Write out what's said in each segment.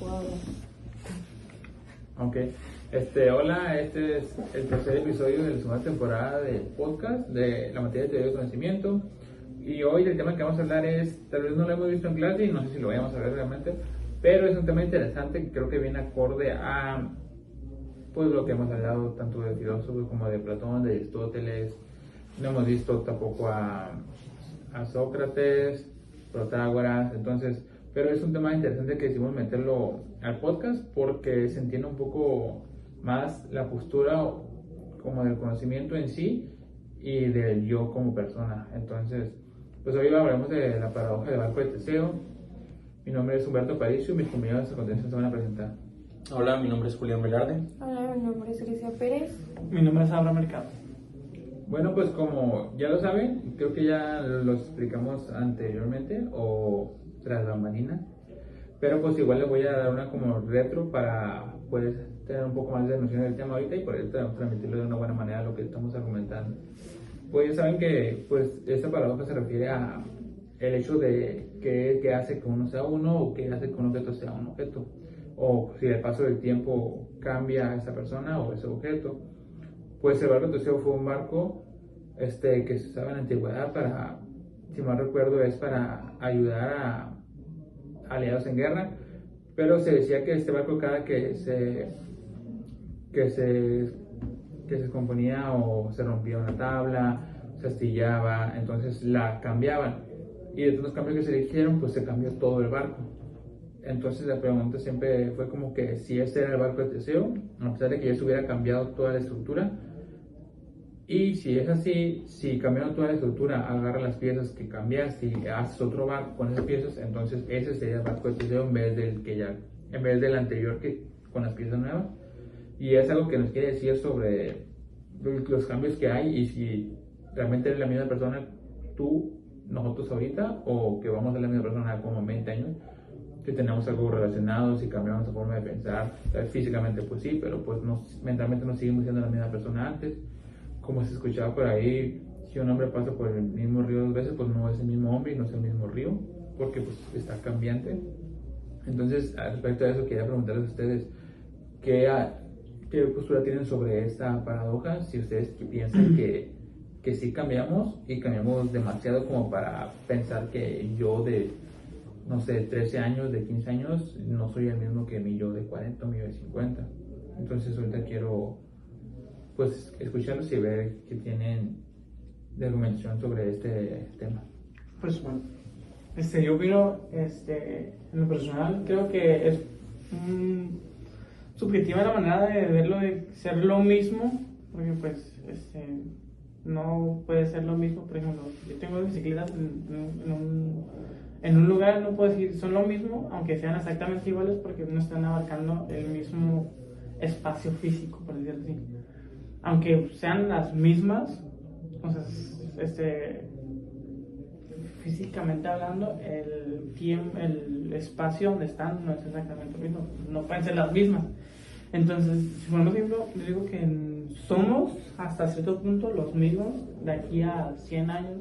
Wow. Ok, hola, este es el tercer episodio de la segunda temporada del podcast de la materia de teoría del conocimiento. Y hoy el tema que vamos a hablar es, tal vez no lo hemos visto en clase y no sé si lo vayamos a ver realmente, pero es un tema interesante que creo que viene acorde a pues lo que hemos hablado tanto de filósofos como de Platón, de Aristóteles. No hemos visto tampoco a Sócrates, Protágoras, entonces, pero es un tema interesante que decidimos meterlo al podcast porque se entiende un poco más la postura como del conocimiento en sí y del yo como persona. Entonces, pues hoy hablaremos de la paradoja del barco de Teseo. Mi nombre es Humberto Paricio y mis compañeros de continuación se van a presentar. Hola, mi nombre es Julián Velarde. Hola, mi nombre es Alicia Pérez. Mi nombre es Abraham Mercado. Bueno, pues como ya lo saben, creo que ya lo explicamos anteriormente o tras la bambalina, pero pues igual les voy a dar una como retro para pues tener un poco más de noción del tema ahorita y poder transmitirlo de una buena manera lo que estamos argumentando. Pues ya saben que pues esta paradoja se refiere a el hecho de qué hace que uno sea uno o qué hace que un objeto sea un objeto, o si el paso del tiempo cambia a esa persona o ese objeto. Pues el barco de Teseo fue un barco que se usaba en la antigüedad para, si mal recuerdo, es para ayudar a aliados en guerra, pero se decía que este barco cada que se descomponía o se rompía una tabla, se astillaba, entonces la cambiaban. Y de todos los cambios que se le hicieron, pues se cambió todo el barco. Entonces la pregunta siempre fue como que si este era el barco de Teseo, a pesar de que ya se hubiera cambiado toda la estructura. Y si es así, si cambiando toda la estructura, agarra las piezas que cambiaste y haces otro barco con esas piezas, entonces ese sería el barco de Teseo en vez del anterior que con las piezas nuevas. Y es algo que nos quiere decir sobre los cambios que hay y si realmente eres la misma persona tú, nosotros ahorita, o que vamos a ser la misma persona como 20 años, si tenemos algo relacionado, si cambiamos la forma de pensar. Físicamente pues sí, pero pues mentalmente no seguimos siendo la misma persona antes. Como se escuchaba por ahí, si un hombre pasa por el mismo río dos veces, pues no es el mismo hombre y no es el mismo río, porque pues está cambiante. Entonces, respecto a eso, quería preguntarles a ustedes qué postura tienen sobre esta paradoja, si ustedes piensan que sí cambiamos y cambiamos demasiado como para pensar que yo de, no sé, 13 años, de 15 años, no soy el mismo que mi yo de 40 o mi yo de 50. Entonces, ahorita quiero pues escucharlos y ver qué tienen de argumentación sobre este tema. Pues bueno, yo opino, en lo personal, creo que es subjetiva la manera de verlo, de ser lo mismo, porque pues, no puede ser lo mismo. Por ejemplo, yo tengo bicicletas en un lugar, no puedo decir son lo mismo, aunque sean exactamente iguales, porque no están abarcando el mismo espacio físico, por decirlo así. Aunque sean las mismas, o sea, físicamente hablando, el tiempo, el espacio donde están no es exactamente lo mismo, no pueden ser las mismas. Entonces, si por ejemplo, yo digo que somos hasta cierto punto los mismos de aquí a 100 años,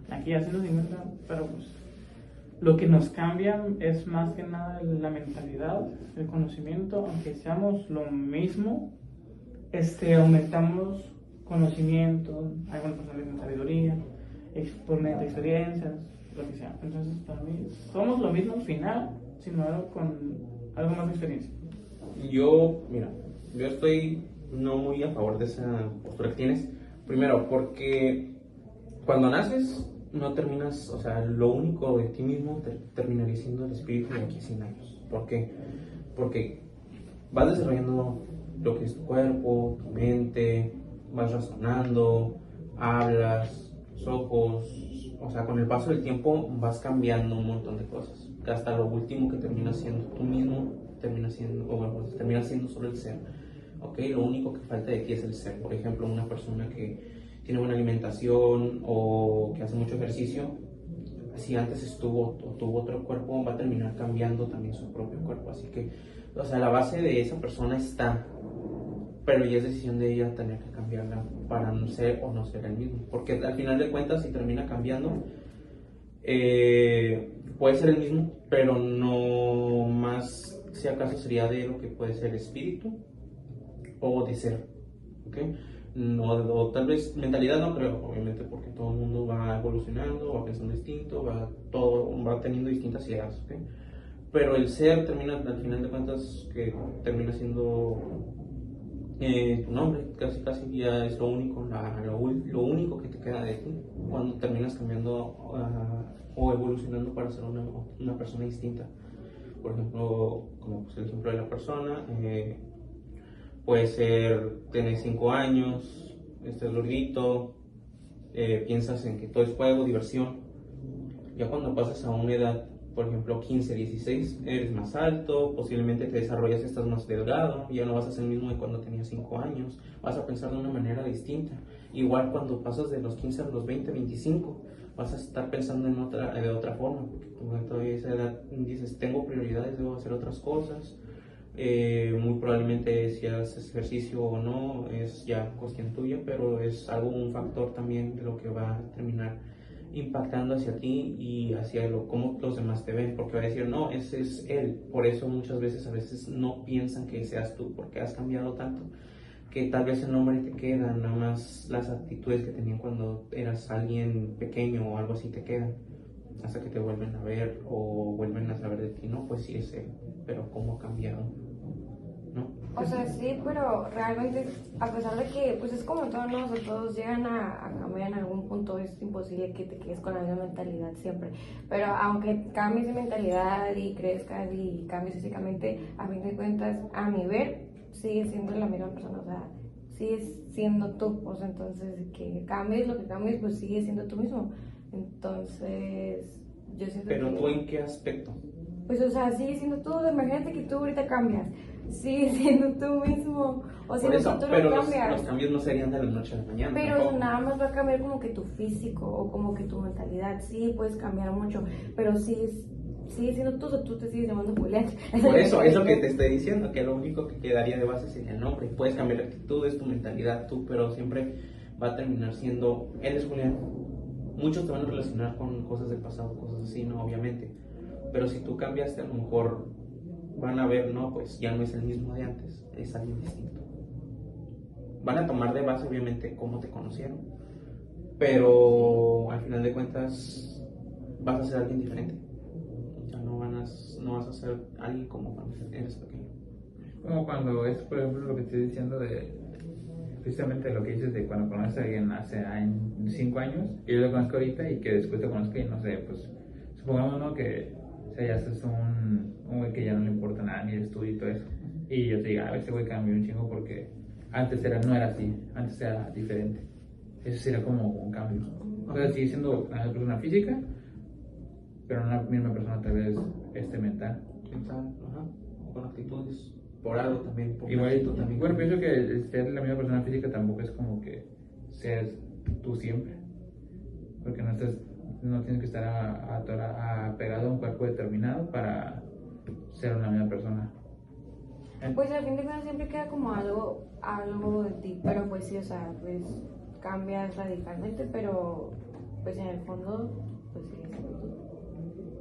de aquí a 150, pero pues lo que nos cambia es más que nada la mentalidad, el conocimiento. Aunque seamos lo mismo, aumentamos conocimiento, algunas personas dicen sabiduría, por medio de experiencias, lo que sea. Entonces, para mí, somos lo mismo al final, sino algo con algo más de experiencia. Yo estoy no muy a favor de esa postura que tienes. Primero, porque cuando naces, no terminas, o sea, lo único de ti mismo terminaría siendo el espíritu de aquí a 100 años. ¿Por qué? Porque vas desarrollando lo que es tu cuerpo, tu mente, vas razonando, hablas, los ojos, o sea, con el paso del tiempo vas cambiando un montón de cosas, que hasta lo último que terminas siendo tú mismo, termina siendo solo el ser, ¿ok? Lo único que falta de ti es el ser. Por ejemplo, una persona que tiene buena alimentación o que hace mucho ejercicio, si antes tuvo otro cuerpo, va a terminar cambiando también su propio cuerpo. Así que, o sea, la base de esa persona está, pero ya es decisión de ella tener que cambiarla para no ser o no ser el mismo. Porque al final de cuentas, si termina cambiando, puede ser el mismo, pero no más si acaso sería de lo que puede ser espíritu o de ser, ¿ok? No, o tal vez mentalidad no creo, obviamente, porque todo el mundo va evolucionando, va pensando distinto, va teniendo distintas ideas, ¿ok? Pero el ser termina, al final de cuentas, que termina siendo tu nombre, casi casi ya es lo único, lo único que te queda de ti cuando terminas cambiando o evolucionando para ser una persona distinta. Por ejemplo, como pues, el ejemplo de la persona, puede ser, tienes 5 años, estás gordito, piensas en que todo es juego, diversión. Ya cuando pasas a una edad, por ejemplo 15, 16, eres más alto, posiblemente te desarrollas, estás más delgado, ya no vas a ser el mismo de cuando tenías 5 años, vas a pensar de una manera distinta. Igual cuando pasas de los 15 a los 20, 25, vas a estar pensando de otra forma, porque tú todavía a esa edad dices, tengo prioridades, debo hacer otras cosas. Muy probablemente si haces ejercicio o no es ya cuestión tuya, pero es un factor también de lo que va a terminar impactando hacia ti y hacia cómo los demás te ven, porque va a decir, no, ese es él. Por eso muchas veces a veces no piensan que seas tú, porque has cambiado tanto que tal vez el nombre te queda, nada más las actitudes que tenían cuando eras alguien pequeño o algo así te quedan, hasta que te vuelven a ver o vuelven a saber de ti, no, pues sí es él, pero cómo ha cambiado, ¿no? O sea, sí, pero realmente, a pesar de que, pues es como todos, ¿no? O sea, todos llegan a cambiar en algún punto, es imposible que te quedes con la misma mentalidad siempre. Pero aunque cambies de mentalidad y crezcas y cambies físicamente, a fin de cuentas, a mi ver, sigues siendo la misma persona, o sea, sigues siendo tú, o sea, entonces que cambies lo que cambies, pues sigues siendo tú mismo. Entonces, yo siento Pero que... tú en qué aspecto? Pues, o sea, sigues siendo tú, imagínate que tú ahorita cambias, sigues siendo tú mismo, o sea, Por eso, tú pero no los cambias. cambios no serían de la noche a la mañana. Pero tampoco. nada más va a cambiar como que tu físico o como que tu mentalidad, sí, puedes cambiar mucho, pero sigues siendo tú, o sea, tú te sigues llamando Julián. Por eso, es lo que te estoy diciendo, que lo único que quedaría de base sería el nombre. Puedes cambiar actitudes, tu mentalidad, tú, pero siempre va a terminar siendo, él es Julián. Muchos te van a relacionar con cosas del pasado, cosas así, ¿no? Obviamente. Pero si tú cambiaste, a lo mejor van a ver, no, pues ya no es el mismo de antes, es alguien distinto. Van a tomar de base, obviamente, cómo te conocieron, pero al final de cuentas vas a ser alguien diferente. Ya no vas a ser alguien como cuando eres pequeño. Como cuando es, por ejemplo, lo que estoy diciendo de precisamente lo que dices de cuando conoces a alguien hace 5 años y yo lo conozco ahorita y que después te conozco y no sé, pues supongamos, ¿no? Que o sea, ya es un güey que ya no le importa nada ni el estudio y todo eso, y yo te diga, este güey cambió un chingo porque antes no era así, antes era diferente. Eso sería como un cambio. O sea, sigue siendo la misma persona física, pero no la misma persona tal vez mental. Mental, ajá, con actitudes, por algo también, por Igual, actitud también. bueno, pienso que el ser la misma persona física tampoco es como que seas tú siempre, porque no tienes que estar apegado a un cuerpo determinado para ser una misma persona. Pues al fin de cuentas siempre queda como algo de ti, pero pues sí, o sea, pues cambias radicalmente, pero pues en el fondo, pues sigues siendo tú.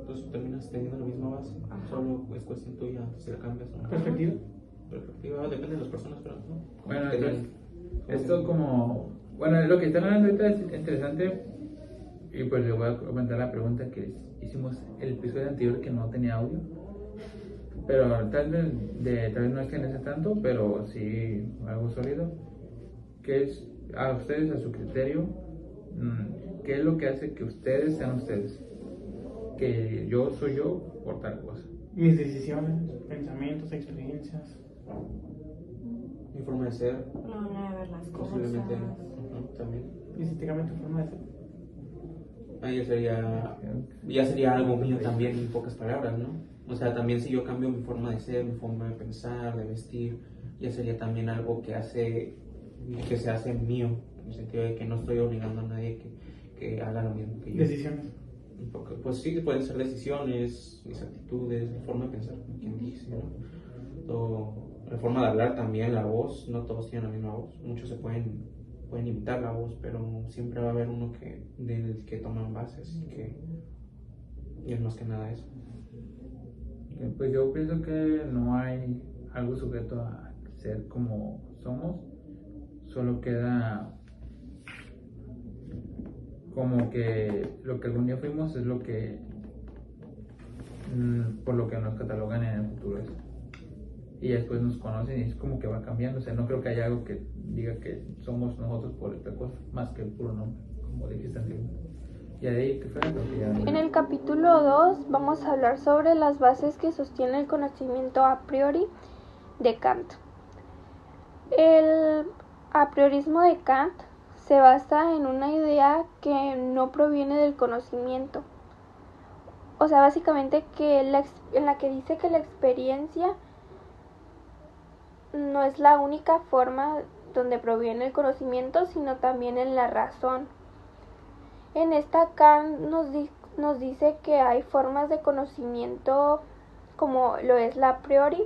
Entonces terminas teniendo la misma base, Ajá. solo es cuestión tuya si la cambias o no. Perspectiva. Perspectiva, depende de las personas, pero no. Bueno, Tenían- entonces, esto como, bueno, lo que están hablando ahorita es interesante y pues le voy a comentar la pregunta que hicimos el episodio anterior que no tenía audio, pero tal vez no extiendes tanto, pero sí algo sólido, que es a ustedes, a su criterio, ¿qué es lo que hace que ustedes sean ustedes? Que yo soy yo por tal cosa. Mis decisiones, pensamientos, experiencias. Mi forma de ser, La manera de ver las cosas. posiblemente también. Físicamente, forma de ser. Ahí ya sería algo mío también, en pocas palabras, ¿no? O sea, también si yo cambio mi forma de ser, mi forma de pensar, de vestir, ya sería también algo que se hace mío, en el sentido de que no estoy obligando a nadie que haga lo mismo que yo. Decisiones. Porque, pues sí, pueden ser decisiones, mis actitudes, la forma de pensar, como quien dice, ¿no? La forma de hablar también, la voz, no todos tienen la misma voz, muchos pueden imitar la voz, pero siempre va a haber uno del que toman bases y es más que nada eso. Pues yo pienso que no hay algo sujeto a ser como somos, solo queda como que lo que algún día fuimos es lo que por lo que nos catalogan en el futuro es. Y después nos conocen y es como que va cambiando. O sea, no creo que haya algo que diga que somos nosotros por esta cosa, más que el puro nombre, como dijiste anteriormente. Y de ahí, ¿qué fue? En el capítulo 2 vamos a hablar sobre las bases que sostiene el conocimiento a priori de Kant. El a priorismo de Kant se basa en una idea que no proviene del conocimiento. O sea, básicamente en la que dice que la experiencia no es la única forma donde proviene el conocimiento, sino también en la razón. En esta Kant nos dice que hay formas de conocimiento como lo es la a priori,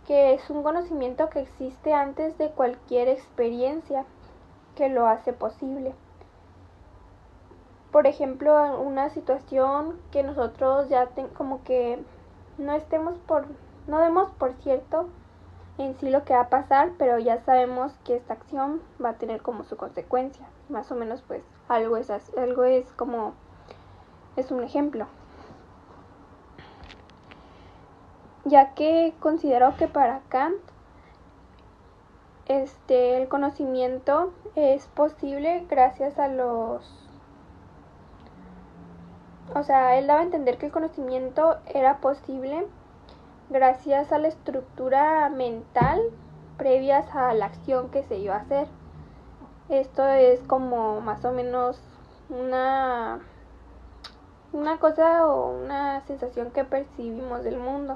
que es un conocimiento que existe antes de cualquier experiencia que lo hace posible. Por ejemplo, una situación que nosotros ya como que no demos por cierto en sí lo que va a pasar, pero ya sabemos que esta acción va a tener como su consecuencia. Más o menos pues algo es como es un ejemplo. Ya que considero que para Kant el conocimiento es posible gracias a él daba a entender que el conocimiento era posible gracias a la estructura mental previas a la acción que se iba a hacer. Esto es como más o menos una cosa o una sensación que percibimos del mundo.